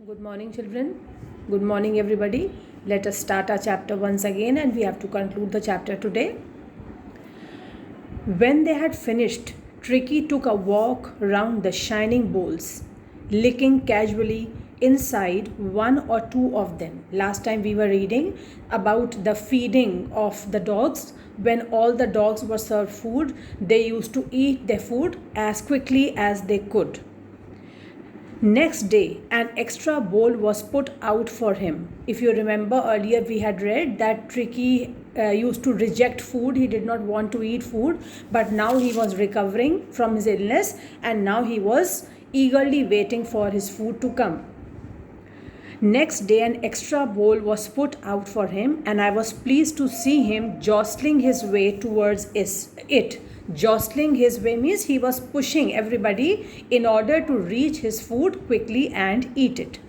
Good morning, children. Good morning, everybody. Let us start our chapter once again, and we have to conclude the chapter today. When they had finished, Tricky took a walk round the shining bowls, licking casually inside one or two of them. Last time we were reading about the feeding of the dogs. When all the dogs were served food, they used to eat their food as quickly as they could. Next day, an extra bowl was put out for him. If you remember earlier, we had read that Tricky used to reject food. He did not want to eat food, but now he was recovering from his illness and now he was eagerly waiting for his food to come. Next day, an extra bowl was put out for him, and I was pleased to see him jostling his way towards it. Jostling his way means he was pushing everybody in order to reach his food quickly and eat it.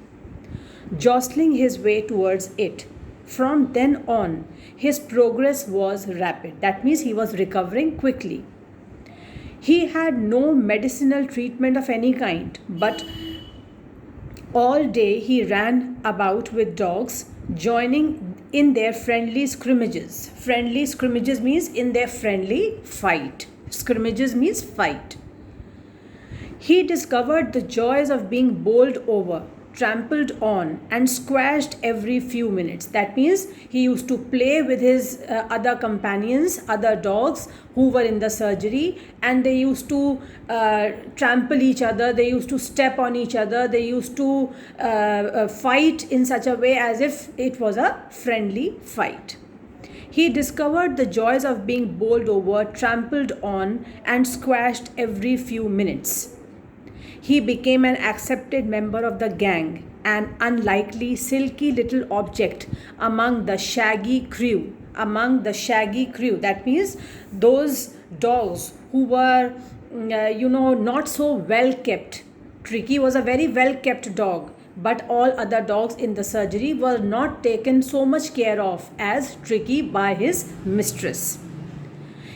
Jostling his way towards it. From then on, his progress was rapid. That means he was recovering quickly. He had no medicinal treatment of any kind, but all day he ran about with dogs, joining in their friendly scrimmages. Friendly scrimmages means in their friendly fight. Scrimmages means fight. He discovered the joys of being bowled over, trampled on, and squashed every few minutes. That means he used to play with his other companions, other dogs who were in the surgery, and they used to trample each other, they used to step on each other, they used to fight in such a way as if it was a friendly fight. He discovered the joys of being bowled over, trampled on, and squashed every few minutes. He became an accepted member of the gang, an unlikely, silky little object among the shaggy crew. Among the shaggy crew, that means those dogs who were, not so well kept. Tricky was a very well kept dog, but all other dogs in the surgery were not taken so much care of as Tricky by his mistress.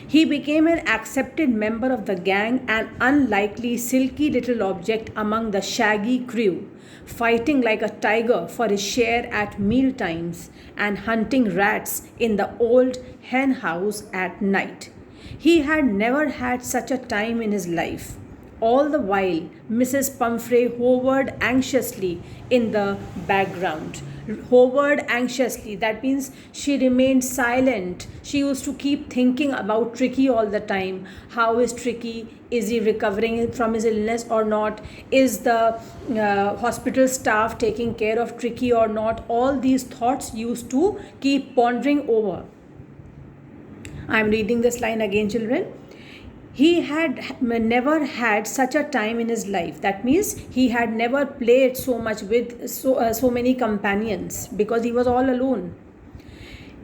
He became an accepted member of the gang, an unlikely, silky little object among the shaggy crew, fighting like a tiger for his share at meal times and hunting rats in the old hen house at night. He had never had such a time in his life. All the while, Mrs. Pumphrey hovered anxiously in the background. Hovered anxiously, that means she remained silent. She used to keep thinking about Tricky all the time. How is Tricky? Is he recovering from his illness or not? Is the hospital staff taking care of Tricky or not? All these thoughts used to keep pondering over. I am reading this line again, children. He had never had such a time in his life. That means he had never played so much with so many companions because he was all alone.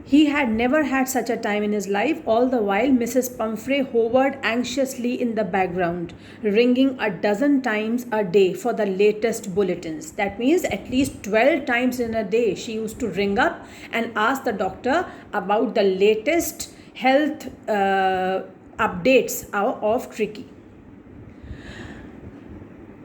He had never had such a time in his life. All the while, Mrs. Pumphrey hovered anxiously in the background, ringing a dozen times a day for the latest bulletins. That means at least 12 times in a day she used to ring up and ask the doctor about the latest health updates of Tricky.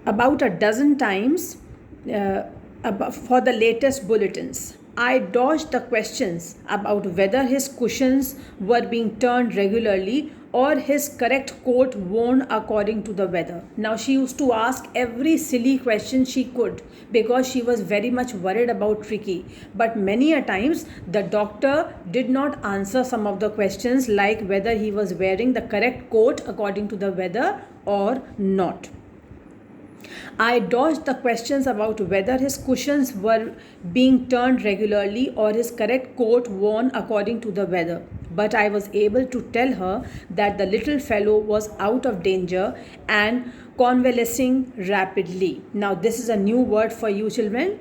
About a dozen times for the latest bulletins. I dodged the questions about whether his cushions were being turned regularly or his correct coat worn according to the weather. Now she used to ask every silly question she could because she was very much worried about Tricky. But many a times the doctor did not answer some of the questions, like whether he was wearing the correct coat according to the weather or not. I dodged the questions about whether his cushions were being turned regularly or his correct coat worn according to the weather. But I was able to tell her that the little fellow was out of danger and convalescing rapidly. Now, this is a new word for you, children.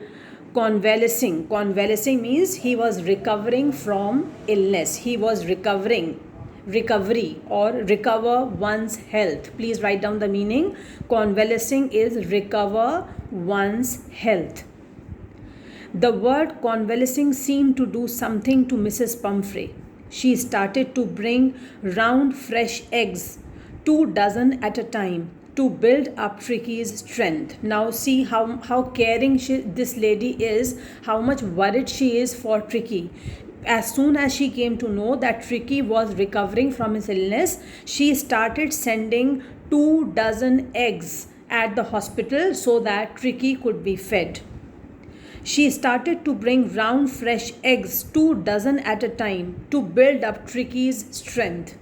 Convalescing. Convalescing means he was recovering from illness. He was recovery or recover one's health. Please write down the meaning. Convalescing is recover one's health. The word convalescing seemed to do something to Mrs. Pumphrey. She started to bring round fresh eggs, 2 dozen at a time, to build up Tricky's strength. Now see how caring this lady is, how much worried she is for Tricky. As soon as she came to know that Tricky was recovering from his illness, she started sending 24 eggs at the hospital so that Tricky could be fed. She started to bring round fresh eggs, 24 at a time, to build up Tricky's strength.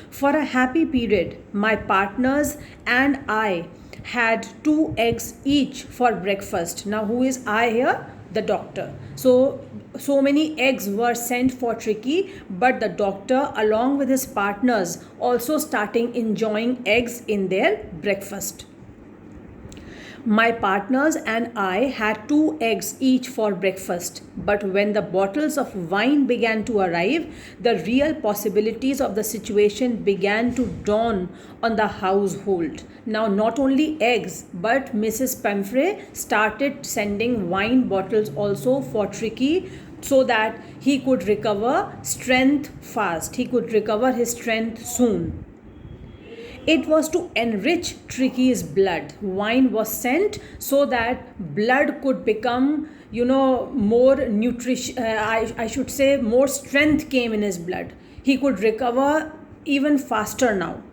For a happy period, my partners and I had 2 eggs each for breakfast. Now, who is I here? The doctor. So many eggs were sent for Tricky, but the doctor, along with his partners, also starting enjoying eggs in their breakfast. My partners and I had 2 eggs each for breakfast, but when the bottles of wine began to arrive, the real possibilities of the situation began to dawn on the household. Now, not only eggs, but Mrs. Pumphrey started sending wine bottles also for Tricky so that he could recover strength fast. He could recover his strength soon. It was to enrich Tricky's blood. Wine was sent so that blood could become, more nutrition. I should say more strength came in his blood. He could recover even faster now.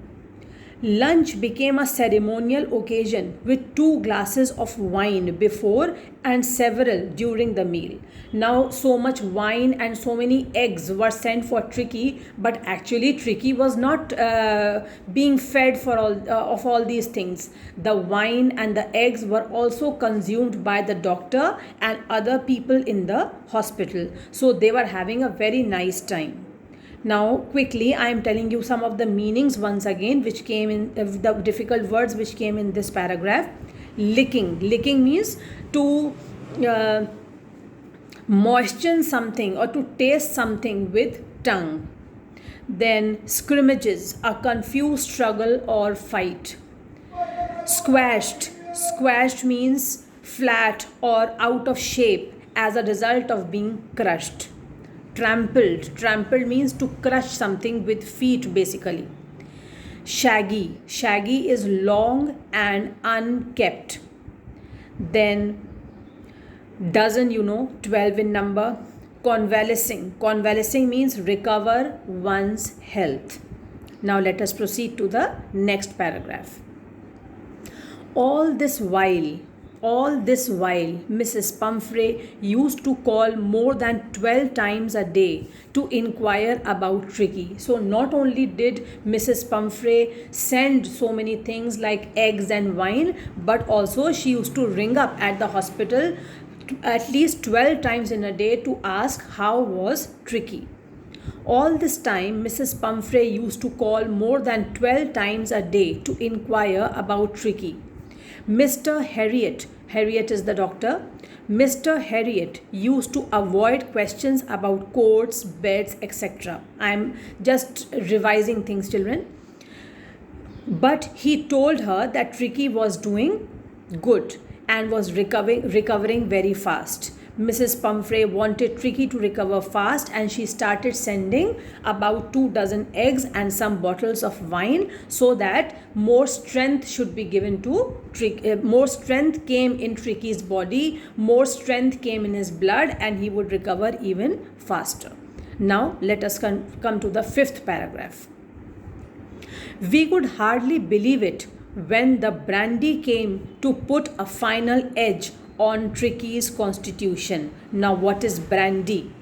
Lunch became a ceremonial occasion with 2 glasses of wine before and several during the meal. Now, so much wine and so many eggs were sent for Tricky, but actually Tricky was not being fed for all these things. The wine and the eggs were also consumed by the doctor and other people in the hospital. So they were having a very nice time. Now, quickly, I am telling you some of the meanings once again, which came in the difficult words which came in this paragraph. Licking. Licking means to moisten something or to taste something with tongue. Then, scrimmages, a confused struggle or fight. Squashed. Squashed means flat or out of shape as a result of being crushed. Trampled. Trampled means to crush something with feet basically. Shaggy. Shaggy is long and unkept. Then dozen, 12 in number. Convalescing. Convalescing means recover one's health. Now let us proceed to the next paragraph. All this while, Mrs. Pumphrey used to call more than 12 times a day to inquire about Tricky. So not only did Mrs. Pumphrey send so many things like eggs and wine, but also she used to ring up at the hospital at least 12 times in a day to ask how was Tricky. All this time, Mrs. Pumphrey used to call more than 12 times a day to inquire about Tricky. Mr. Harriet is the doctor. Mr. Harriet used to avoid questions about coats, beds, etc. I am just revising things, children. But he told her that Tricky was doing good and was recovering very fast. Mrs. Pumphrey wanted Tricky to recover fast, and she started sending about 24 eggs and some bottles of wine so that more strength should be given to Tricky. More strength came in Tricky's body, more strength came in his blood, and he would recover even faster. Now let us come to the 5th paragraph. We could hardly believe it when the brandy came to put a final edge on Tricky's constitution. Now, what is brandy?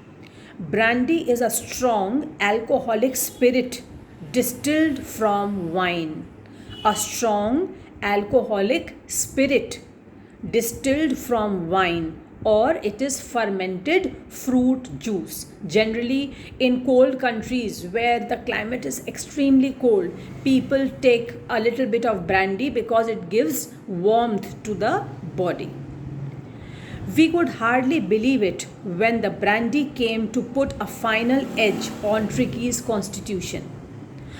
Brandy is a strong alcoholic spirit distilled from wine. A strong alcoholic spirit distilled from wine, or it is fermented fruit juice. Generally, in cold countries where the climate is extremely cold, people take a little bit of brandy because it gives warmth to the body. We could hardly believe it when the brandy came to put a final edge on Tricky's constitution.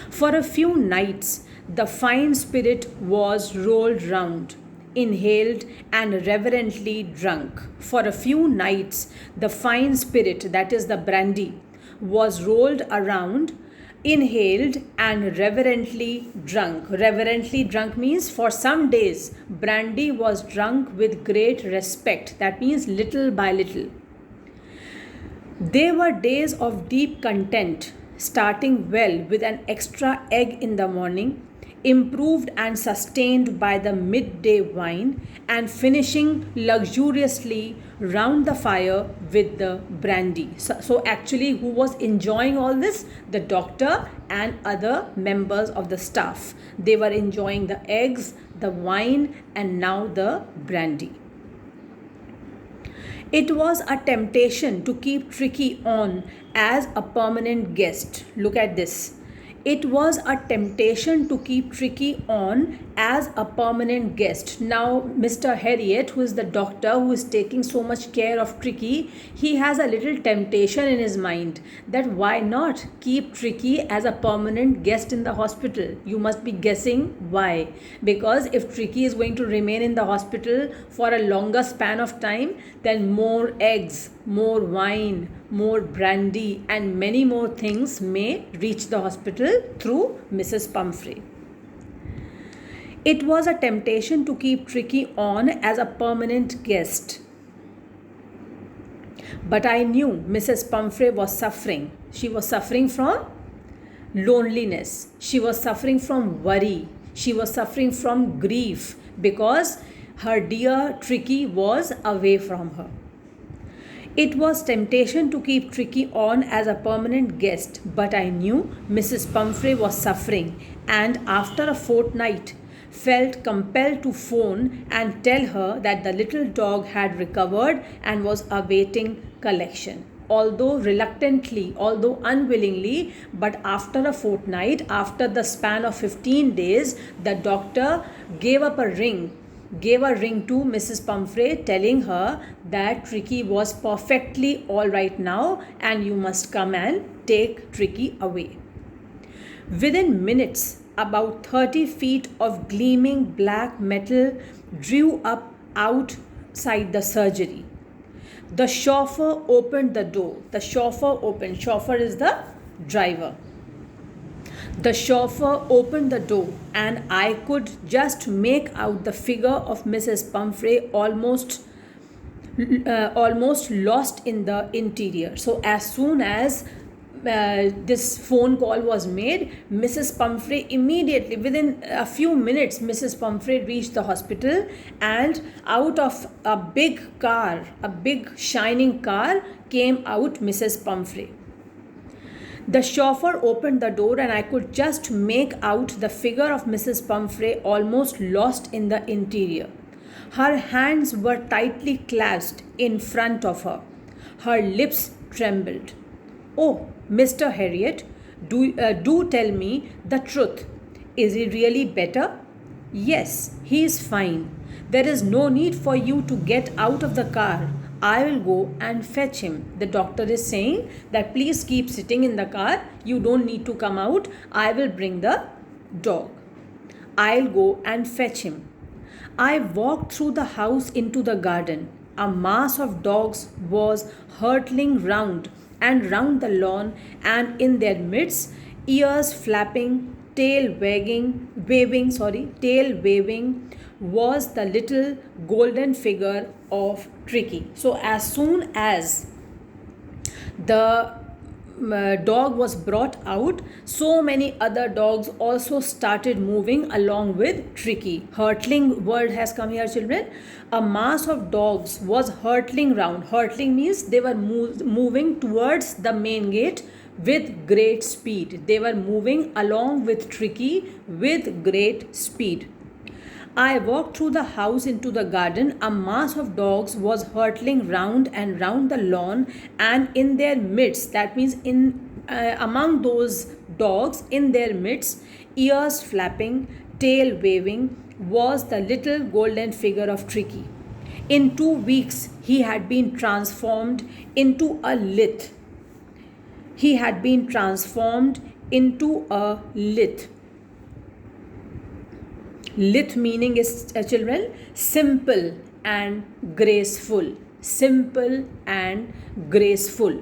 For a few nights, the fine spirit was rolled round, inhaled and reverently drunk. For a few nights, the fine spirit, that is the brandy, was rolled around inhaled and reverently drunk. Reverently drunk means for some days brandy was drunk with great respect. That means little by little. They were days of deep content, starting well with an extra egg in the morning, improved and sustained by the midday wine, and finishing luxuriously round the fire with the brandy. So actually, who was enjoying all this? The doctor and other members of the staff. They were enjoying the eggs, the wine, and now the brandy. It was a temptation to keep Tricky on as a permanent guest. Look at this. It was a temptation to keep Tricky on as a permanent guest. Now, Mr. Harriet, who is the doctor who is taking so much care of Tricky, he has a little temptation in his mind that why not keep Tricky as a permanent guest in the hospital? You must be guessing why. Because if Tricky is going to remain in the hospital for a longer span of time, then more eggs, more wine, more brandy, and many more things may reach the hospital through Mrs. Pumphrey. It was a temptation to keep Tricky on as a permanent guest. But I knew Mrs. Pumphrey was suffering. She was suffering from loneliness. She was suffering from worry. She was suffering from grief because her dear Tricky was away from her. It was temptation to keep Tricky on as a permanent guest, but I knew Mrs. Pumphrey was suffering, and after a fortnight felt compelled to phone and tell her that the little dog had recovered and was awaiting collection. Although reluctantly, although unwillingly, but after a fortnight, after the span of 15 days, the doctor gave a ring to Mrs. Pumphrey, telling her that Tricky was perfectly all right now and you must come and take Tricky away. Within minutes, about 30 feet of gleaming black metal drew up outside the surgery. The chauffeur opened the door. The chauffeur opened. Chauffeur is the driver. The chauffeur opened the door and I could just make out the figure of Mrs. Pumphrey almost lost in the interior. So as soon as this phone call was made, Mrs. Pumphrey immediately, within a few minutes, Mrs. Pumphrey reached the hospital, and out of a big car, a big shining car, came out Mrs. Pumphrey. The chauffeur opened the door and I could just make out the figure of Mrs. Pumphrey almost lost in the interior. Her hands were tightly clasped in front of her. Her lips trembled. "Oh, Mr. Harriet, do tell me the truth. Is he really better?" "Yes, he is fine. There is no need for you to get out of the car. I will go and fetch him." The doctor is saying that please keep sitting in the car. You don't need to come out. I will bring the dog. I'll go and fetch him. I walked through the house into the garden. A mass of dogs was hurtling round and round the lawn, and in their midst, ears flapping, tail waving, was the little golden figure of Tricky. So as soon as the dog was brought out, so many other dogs also started moving along with Tricky. Hurtling word has come here, children. A mass of dogs was hurtling round. Hurtling means they were moving towards the main gate with great speed. They were moving along with Tricky with great speed. I walked through the house into the garden. A mass of dogs was hurtling round and round the lawn, and in their midst, that means among those dogs, in their midst, ears flapping, tail waving, was the little golden figure of Tricky. In 2 weeks, he had been transformed into a lith. He had been transformed into a lith. Lith meaning is, children, simple and graceful. Simple and graceful.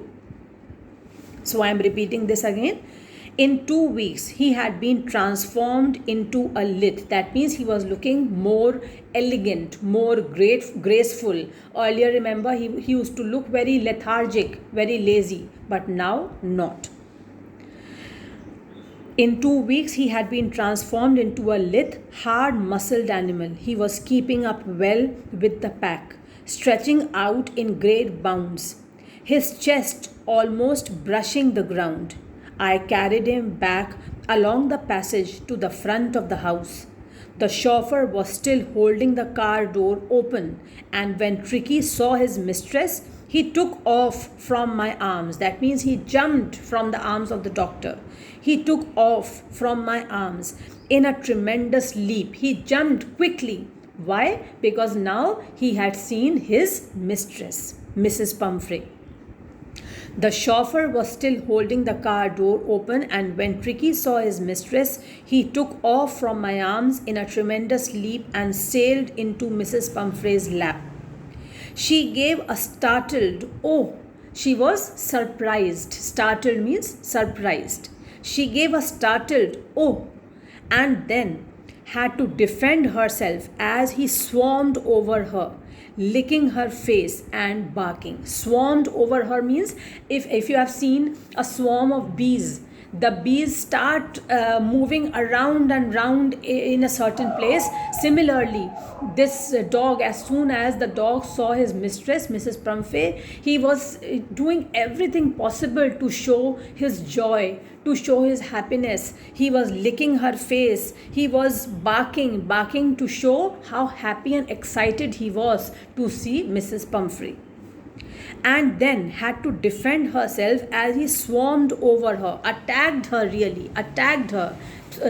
So I am repeating this again. In 2 weeks, he had been transformed into a lith. That means he was looking more elegant, more graceful. Earlier, remember, he used to look very lethargic, very lazy, but now not. In 2 weeks, he had been transformed into a lithe, hard-muscled animal. He was keeping up well with the pack, stretching out in great bounds, his chest almost brushing the ground. I carried him back along the passage to the front of the house. The chauffeur was still holding the car door open, and when Tricky saw his mistress, he took off from my arms. That means he jumped from the arms of the doctor. He took off from my arms in a tremendous leap. He jumped quickly. Why? Because now he had seen his mistress, Mrs. Pumphrey. The chauffeur was still holding the car door open, and when Tricky saw his mistress, he took off from my arms in a tremendous leap and sailed into Mrs. Pumphrey's lap. She gave a startled, oh, she was surprised. Startled means surprised. She gave a startled, oh, and then had to defend herself as he swarmed over her, licking her face and barking. Swarmed over her means if you have seen a swarm of bees, the bees start moving around and round in a certain place. Similarly, this dog, as soon as the dog saw his mistress, Mrs. Pumphrey, he was doing everything possible to show his joy, to show his happiness. He was licking her face. He was barking to show how happy and excited he was to see Mrs. Pumphrey. And then had to defend herself as he swarmed over her, attacked her,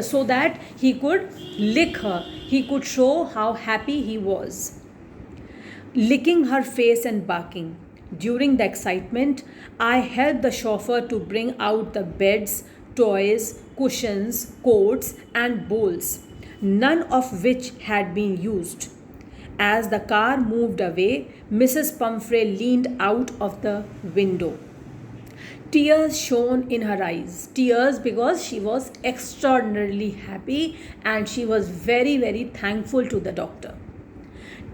so that he could lick her. He could show how happy he was. Licking her face and barking. During the excitement, I helped the chauffeur to bring out the beds, toys, cushions, coats, and bowls, none of which had been used. As the car moved away, Mrs. Pumphrey leaned out of the window. Tears shone in her eyes. Tears because she was extraordinarily happy and she was very, very thankful to the doctor.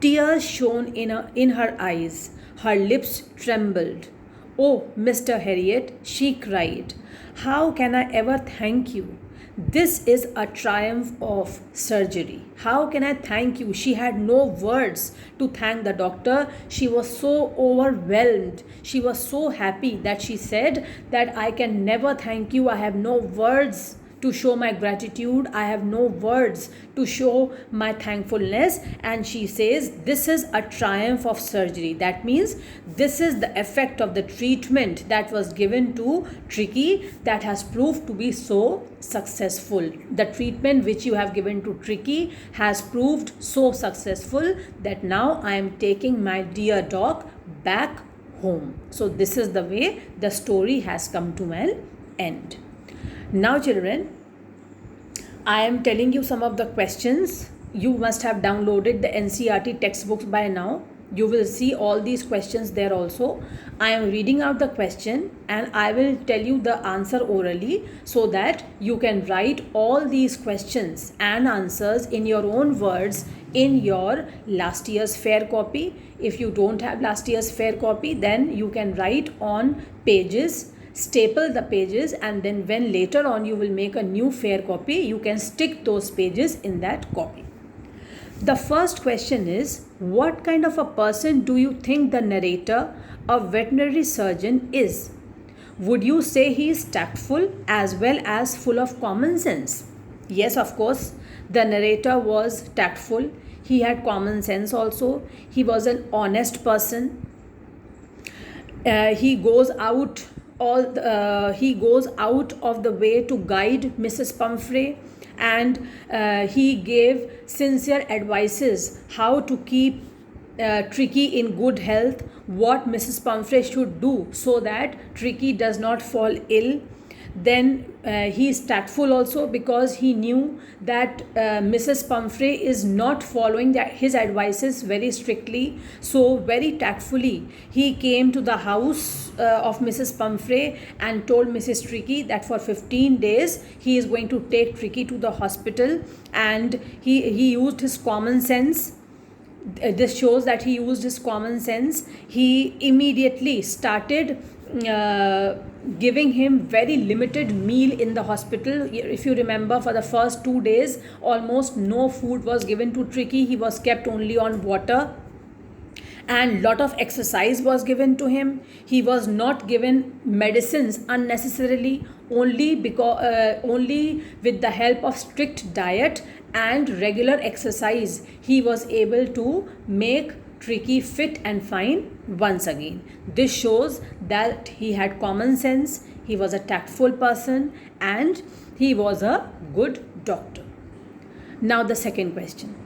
Tears shone in her eyes. Her lips trembled. Oh, Mr. Harriet, she cried, how can I ever thank you? This is a triumph of surgery. How can I thank you? She had no words to thank the doctor. She was so overwhelmed. She was so happy that she said that I can never thank you. I have no words to show my gratitude. I have no words to show my thankfulness. And she says, this is a triumph of surgery. That means this is the effect of the treatment that was given to Tricky that has proved to be so successful. The treatment which you have given to Tricky has proved so successful that now I am taking my dear dog back home. So this is the way the story has come to an end. Now children, I am telling you some of the questions. You must have downloaded the NCERT textbooks by now. You will see all these questions there also. I am reading out the question and I will tell you the answer orally so that you can write all these questions and answers in your own words in your last year's fair copy. If you don't have last year's fair copy, then you can write on pages, staple the pages, and then when later on you will make a new fair copy, you can stick those pages in that copy. The first question is, what kind of a person do you think the narrator, a veterinary surgeon, is? Would you say he is tactful as well as full of common sense? Yes, of course, the narrator was tactful. He had common sense also. He was an honest person. He goes out of the way to guide Mrs. Pumphrey, and he gave sincere advices how to keep Tricky in good health, what Mrs. Pumphrey should do so that Tricky does not fall ill. Then he is tactful also, because he knew that Mrs. Pumphrey is not following his advices very strictly. So very tactfully he came to the house of Mrs. Pumphrey and told Mrs. Tricky that for 15 days he is going to take Tricky to the hospital, and he used his common sense. This shows that he used his common sense. He immediately started giving him very limited meal in the hospital. If you remember, for the first 2 days almost no food was given to Tricky. He was kept only on water, and lot of exercise was given to him. He was not given medicines unnecessarily. Only with the help of strict diet and regular exercise he was able to make Tricky fit and fine once again. This shows that he had common sense, he was a tactful person, and he was a good doctor. Now the second question.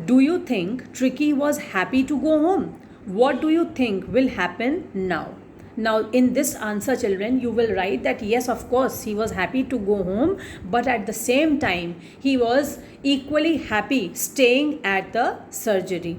Do you think Tricky was happy to go home? What do you think will happen now? Now in this answer, children, you will write that yes, of course, he was happy to go home, but at the same time he was equally happy staying at the surgery.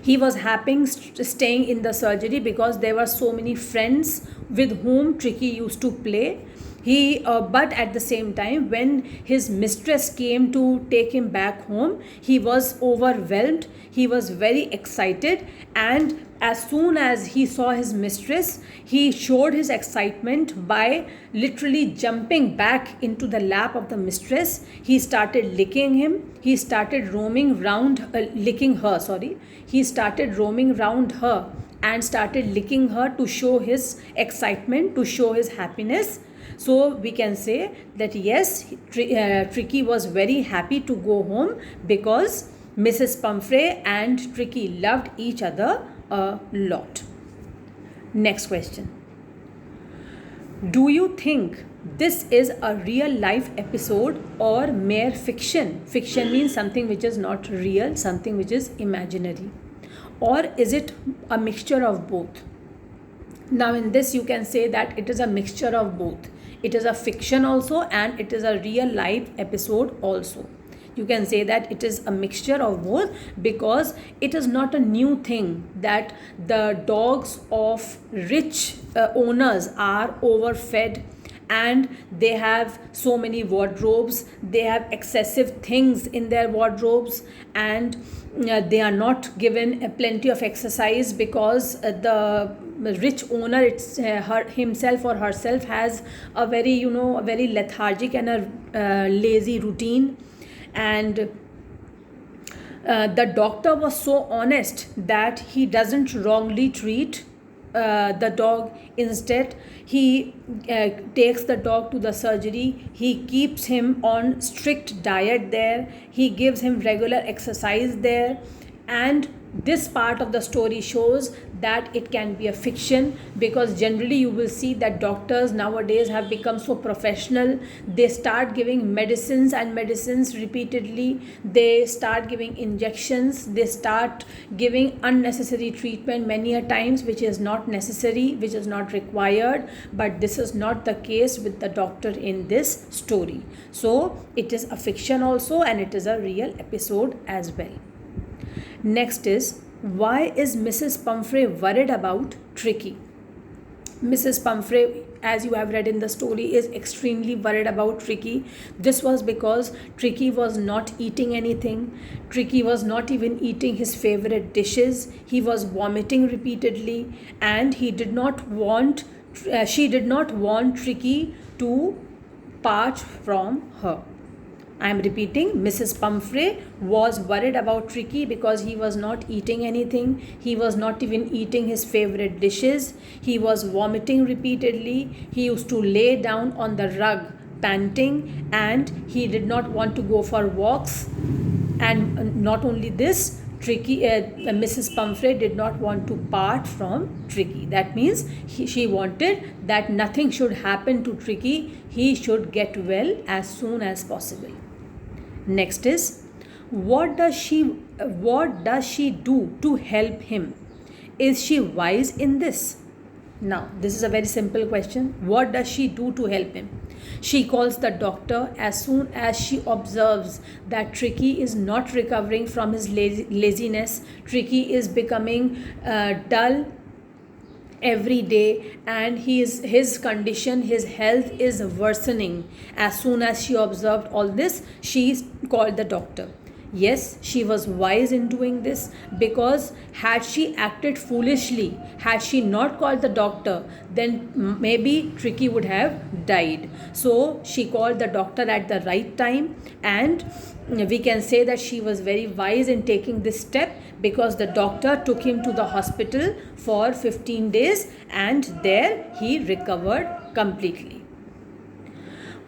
He was happy staying in the surgery because there were so many friends with whom Tricky used to play. But at the same time, when his mistress came to take him back home, he was overwhelmed. He was very excited, and as soon as he saw his mistress, he showed his excitement by literally jumping back into the lap of the mistress. He started licking him. He started roaming round, licking her. Sorry, he started roaming round her and started licking her to show his excitement, to show his happiness. So we can say that yes, Tricky was very happy to go home because Mrs. Pumphrey and Tricky loved each other a lot. Next question. Do you think this is a real life episode or mere fiction? Fiction means something which is not real, something which is imaginary. Or is it a mixture of both? Now in this you can say that it is a mixture of both. It is a fiction also and it is a real life episode also. You can say that it is a mixture of both, because it is not a new thing that the dogs of rich owners are overfed and they have so many wardrobes, they have excessive things in their wardrobes, and they are not given plenty of exercise because the rich owner himself or herself has a very very lethargic and a lazy routine. And the doctor was so honest that he doesn't wrongly treat the dog. Instead, he takes the dog to the surgery. He keeps him on strict diet there. He gives him regular exercise there. And this part of the story shows that it can be a fiction, because generally you will see that doctors nowadays have become so professional. They start giving medicines and medicines repeatedly. They start giving injections. They start giving unnecessary treatment many a times, which is not necessary, which is not required. But this is not the case with the doctor in this story. So it is a fiction also and it is a real episode as well. Next is, why is Mrs. Pumphrey worried about Tricky? Mrs. Pumphrey, as you have read in the story, is extremely worried about Tricky. This was because Tricky was not eating anything. Tricky was not even eating his favorite dishes. He was vomiting repeatedly, and she did not want Tricky to part from her. I am repeating, Mrs. Pumphrey was worried about Tricky because he was not eating anything. He was not even eating his favorite dishes. He was vomiting repeatedly. He used to lay down on the rug panting, and he did not want to go for walks. And not only this, Mrs. Pumphrey did not want to part from Tricky. That means she wanted that nothing should happen to Tricky. He should get well as soon as possible. Next is, what does she do to help him? Is she wise in this? Now, this is a very simple question. What does she do to help him? She calls the doctor as soon as she observes that Tricky is not recovering from his laziness. Tricky is becoming dull every day, and his condition, his health is worsening. As soon as she observed all this, she called the doctor. Yes, she was wise in doing this, because had she acted foolishly, had she not called the doctor, then maybe Tricky would have died. So she called the doctor at the right time, and we can say that she was very wise in taking this step, because the doctor took him to the hospital for 15 days and there he recovered completely.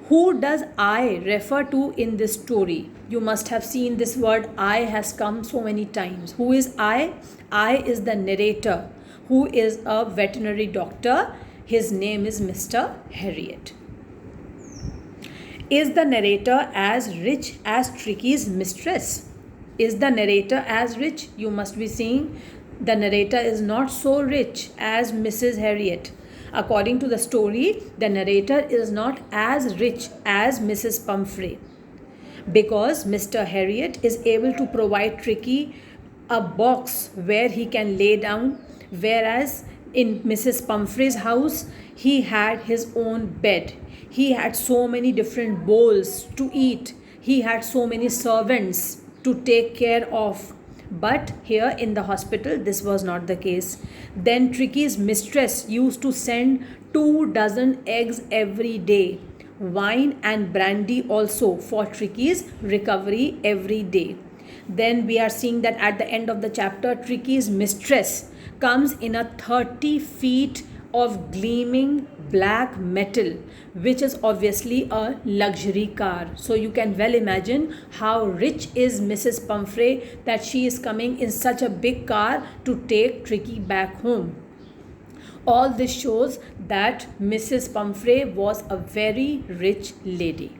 Who does I refer to in this story? You must have seen this word I has come so many times. Who is I? I is the narrator, who is a veterinary doctor. His name is Mr. Harriet. Is the narrator as rich as Tricky's mistress? Is the narrator as rich? You must be seeing the narrator is not so rich as Mrs. Harriet. According to the story, the narrator is not as rich as Mrs. Pumphrey, because Mr. Harriet is able to provide Tricky a box where he can lay down, whereas in Mrs. Pumphrey's house, he had his own bed. He had so many different bowls to eat. He had so many servants to take care of. But here in the hospital, this was not the case. Then Tricky's mistress used to send 2 dozen eggs every day, wine and brandy also, for Tricky's recovery every day. Then we are seeing that at the end of the chapter, Tricky's mistress comes in a 30 feet of gleaming black metal, which is obviously a luxury car. So you can well imagine how rich is Mrs. Pumphrey, that she is coming in such a big car to take Tricky back home. All this shows that Mrs. Pumphrey was a very rich lady.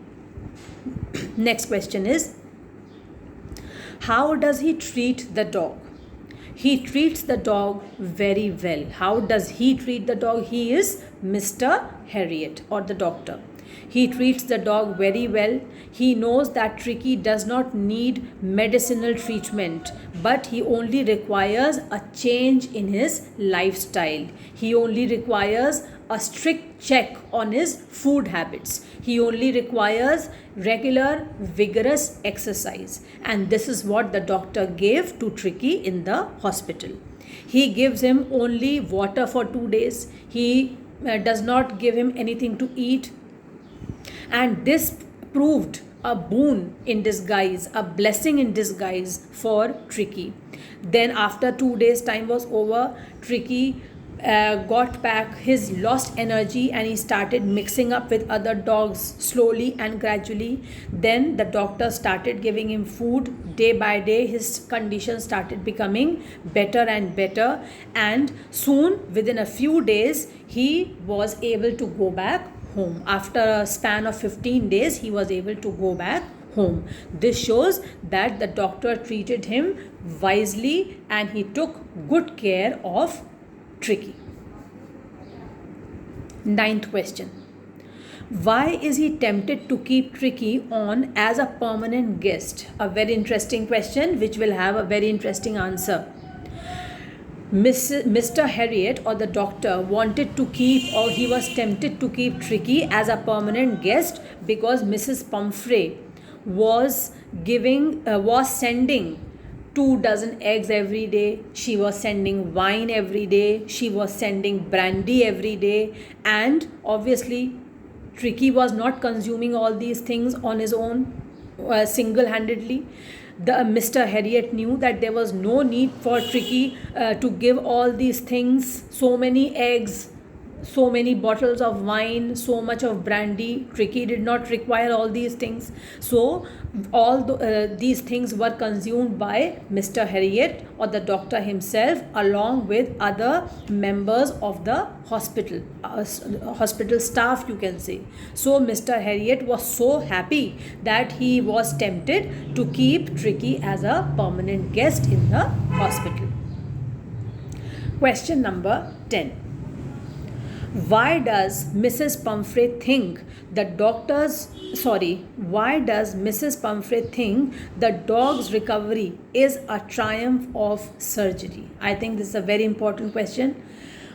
Next question is, how does he treat the dog? He treats the dog very well. How does he treat the dog? He is Mr. Harriet, or the doctor. He treats the dog very well. He knows that Tricky does not need medicinal treatment, but he only requires a change in his lifestyle. He only requires a strict check on his food habits. He only requires regular, vigorous exercise. And this is what the doctor gave to Tricky in the hospital. He gives him only water for 2 days. He does not give him anything to eat. And this proved a boon in disguise, a blessing in disguise for Tricky. Then after 2 days time was over, Tricky got back his lost energy, and he started mixing up with other dogs slowly and gradually. Then the doctor started giving him food. Day by day his condition started becoming better and better, and soon, within a few days, he was able to go back home. After a span of 15 days, he was able to go back home. This shows that the doctor treated him wisely and he took good care of Tricky. 9th question. Why is he tempted to keep Tricky on as a permanent guest? A very interesting question, which will have a very interesting answer. Mr. Harriet, or the doctor, wanted to keep, or he was tempted to keep Tricky as a permanent guest because Mrs. Pumphrey was sending 2 dozen eggs every day. She was sending wine every day. She was sending brandy every day. And obviously, Tricky was not consuming all these things on his own, single-handedly. Mr. Harriet knew that there was no need for Tricky to give all these things, so many eggs, so many bottles of wine, so much of brandy. Tricky did not require all these things. So all these things were consumed by Mr. Harriet, or the doctor himself, along with other members of the hospital, hospital staff, you can say. So Mr. Harriet was so happy that he was tempted to keep Tricky as a permanent guest in the hospital. Question number 10. Why does Mrs. Pumphrey think the doctor's why does Mrs. Pumphrey think the dog's recovery is a triumph of surgery? I think this is a very important question.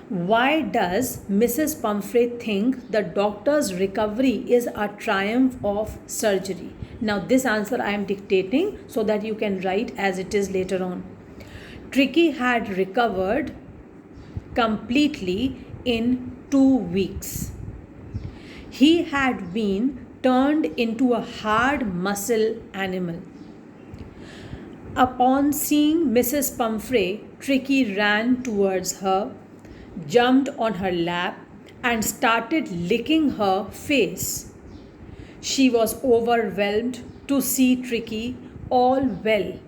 Why does Mrs. Pumphrey think the doctor's recovery is a triumph of surgery? Now, this answer I am dictating so that you can write as it is later on. Tricky had recovered completely in 2 weeks. He had been turned into a hard muscle animal. Upon seeing Mrs. Pumphrey, Tricky ran towards her, jumped on her lap, and started licking her face. She was overwhelmed to see Tricky all well,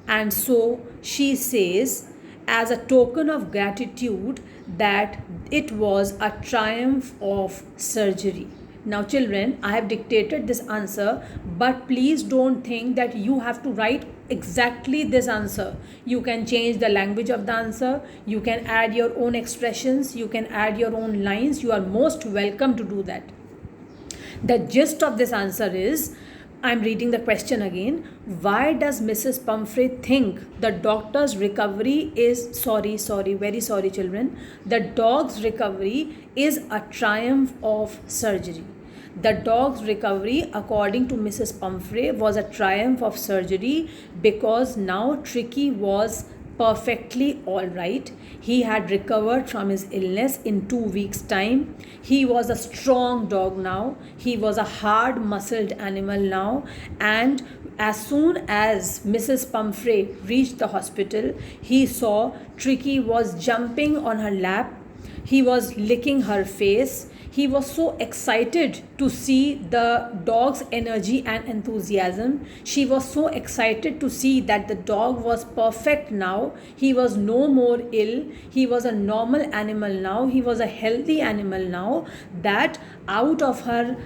and so she says, as a token of gratitude, that it was a triumph of surgery. Now, children, I have dictated this answer, but please don't think that you have to write exactly this answer. You can change the language of the answer, you can add your own expressions, you can add your own lines. You are most welcome to do that. The gist of this answer is, I'm reading the question again. Why does Mrs. Pumphrey think the doctor's recovery is, very sorry children, the dog's recovery is a triumph of surgery? The dog's recovery, according to Mrs. Pumphrey, was a triumph of surgery because now Tricky was perfectly all right. He had recovered from his illness in 2 weeks' time. He was a strong dog now. He was a hard muscled animal now. And as soon as Mrs. Pumphrey reached the hospital, he saw Tricky was jumping on her lap. He was licking her face. He was so excited to see the dog's energy and enthusiasm. She was so excited to see that the dog was perfect now. He was no more ill. He was a normal animal now. He was a healthy animal now, that out of her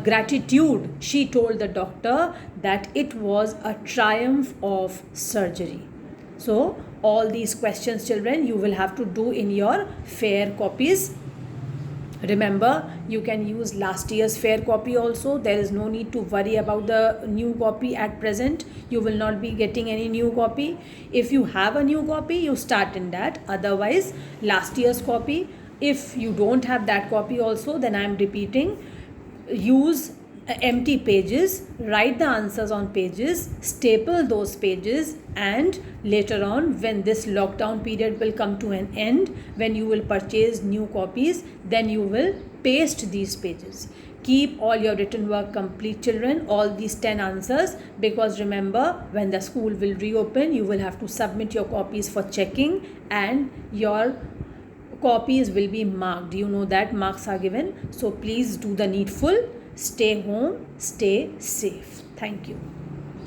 gratitude, she told the doctor that it was a triumph of surgery. So, all these questions, children, you will have to do in your fair copies. Remember, you can use last year's fair copy also. There is no need to worry about the new copy at present. You will not be getting any new copy. If you have a new copy, you start in that. Otherwise, last year's copy. If you don't have that copy also, then I am repeating. Use empty pages, write the answers on pages, staple those pages, and later on, when this lockdown period will come to an end, when you will purchase new copies, then you will paste these pages. Keep all your written work complete, children, all these 10 answers, because remember, when the school will reopen, you will have to submit your copies for checking, and your copies will be marked. You know that marks are given. So please do the needful. Stay home, stay safe. Thank you.